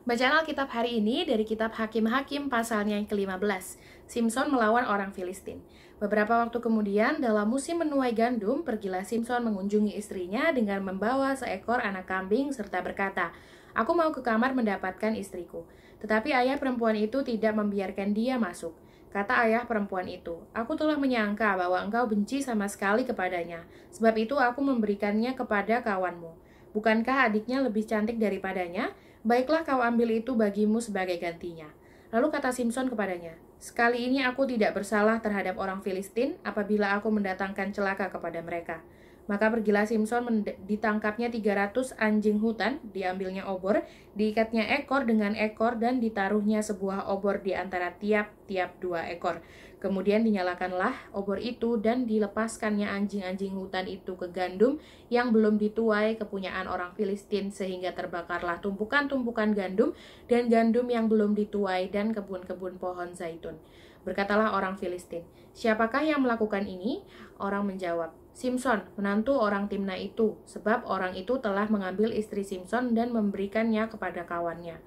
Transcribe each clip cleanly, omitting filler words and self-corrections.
Bacaan Alkitab hari ini dari kitab Hakim-Hakim pasalnya yang ke-15. Simson melawan orang Filistin. Beberapa waktu kemudian, dalam musim menuai gandum, pergilah Simson mengunjungi istrinya dengan membawa seekor anak kambing serta berkata, "Aku mau ke kamar mendapatkan istriku." Tetapi ayah perempuan itu tidak membiarkan dia masuk. Kata ayah perempuan itu, "Aku telah menyangka bahwa engkau benci sama sekali kepadanya, sebab itu aku memberikannya kepada kawanmu. Bukankah adiknya lebih cantik daripadanya? Baiklah kau ambil itu bagimu sebagai gantinya." Lalu kata Simson kepadanya, "Sekali ini aku tidak bersalah terhadap orang Filistin apabila aku mendatangkan celaka kepada mereka." Maka pergilah Simson, ditangkapnya 300 anjing hutan, diambilnya obor, diikatnya ekor dengan ekor, dan ditaruhnya sebuah obor di antara tiap-tiap 2 ekor. Kemudian dinyalakanlah obor itu dan dilepaskannya anjing-anjing hutan itu ke gandum yang belum dituai kepunyaan orang Filistin, sehingga terbakarlah tumpukan-tumpukan gandum dan gandum yang belum dituai dan kebun-kebun pohon zaitun. Berkatalah orang Filistin, "Siapakah yang melakukan ini?" Orang menjawab, "Simson, menantu orang Timna itu, sebab orang itu telah mengambil istri Simson dan memberikannya kepada kawannya."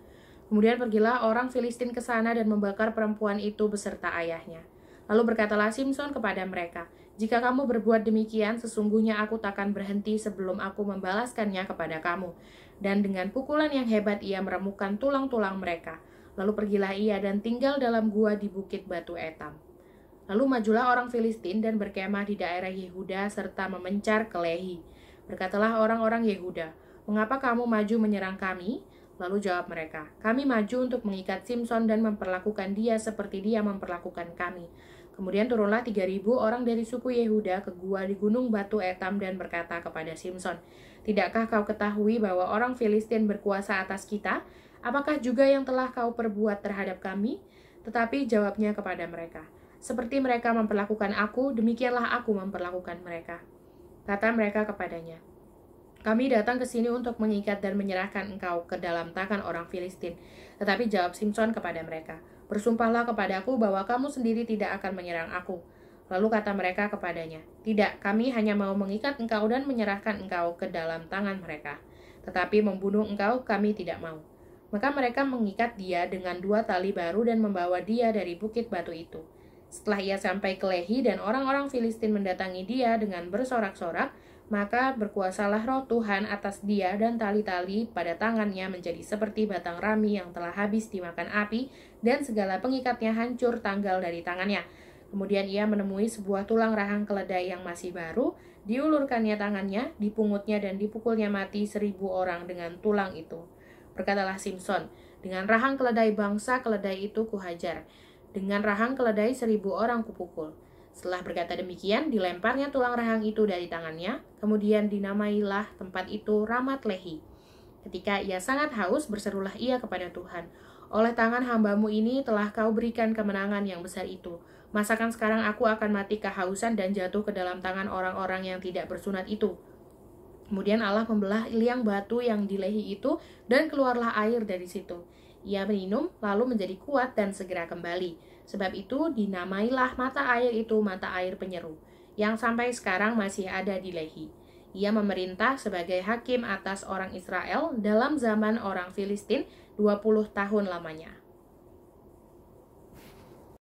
Kemudian pergilah orang Filistin ke sana dan membakar perempuan itu beserta ayahnya. Lalu berkatalah Simson kepada mereka, "Jika kamu berbuat demikian, sesungguhnya aku takkan berhenti sebelum aku membalaskannya kepada kamu." Dan dengan pukulan yang hebat ia meremukkan tulang-tulang mereka. Lalu pergilah ia dan tinggal dalam gua di bukit batu Etam. Lalu majulah orang Filistin dan berkemah di daerah Yehuda serta memencar ke Lehi. Berkatalah orang-orang Yehuda, "Mengapa kamu maju menyerang kami?" Lalu jawab mereka, "Kami maju untuk mengikat Simson dan memperlakukan dia seperti dia memperlakukan kami." Kemudian turunlah 3.000 orang dari suku Yehuda ke gua di gunung batu Etam dan berkata kepada Simson, "Tidakkah kau ketahui bahwa orang Filistin berkuasa atas kita? Apakah juga yang telah kau perbuat terhadap kami?" Tetapi jawabnya kepada mereka, "Seperti mereka memperlakukan aku, demikianlah aku memperlakukan mereka." Kata mereka kepadanya, "Kami datang ke sini untuk mengikat dan menyerahkan engkau ke dalam tangan orang Filistin." Tetapi jawab Simson kepada mereka, "Bersumpahlah kepadaku bahwa kamu sendiri tidak akan menyerang aku." Lalu kata mereka kepadanya, "Tidak, kami hanya mau mengikat engkau dan menyerahkan engkau ke dalam tangan mereka. Tetapi membunuh engkau kami tidak mau." Maka mereka mengikat dia dengan 2 tali baru dan membawa dia dari bukit batu itu. Setelah ia sampai ke Lehi dan orang-orang Filistin mendatangi dia dengan bersorak-sorak, maka berkuasalah roh Tuhan atas dia dan tali-tali pada tangannya menjadi seperti batang rami yang telah habis dimakan api, dan segala pengikatnya hancur tanggal dari tangannya. Kemudian ia menemui sebuah tulang rahang keledai yang masih baru, diulurkannya tangannya, dipungutnya dan dipukulnya mati 1.000 orang dengan tulang itu. Berkatalah Simson, "Dengan rahang keledai bangsa keledai itu kuhajar, dengan rahang keledai 1.000 orang kupukul." Setelah berkata demikian, dilemparnya tulang rahang itu dari tangannya, kemudian dinamailah tempat itu Ramat Lehi. Ketika ia sangat haus, berserulah ia kepada Tuhan, "Oleh tangan hambamu ini telah kau berikan kemenangan yang besar itu. Masakan sekarang aku akan mati kehausan dan jatuh ke dalam tangan orang-orang yang tidak bersunat itu?" Kemudian Allah membelah liang batu yang di Lehi itu, dan keluarlah air dari situ. Ia minum, lalu menjadi kuat dan segera kembali. Sebab itu dinamailah mata air itu mata air penyeru, yang sampai sekarang masih ada di Lehi. Ia memerintah sebagai hakim atas orang Israel dalam zaman orang Filistin 20 tahun lamanya.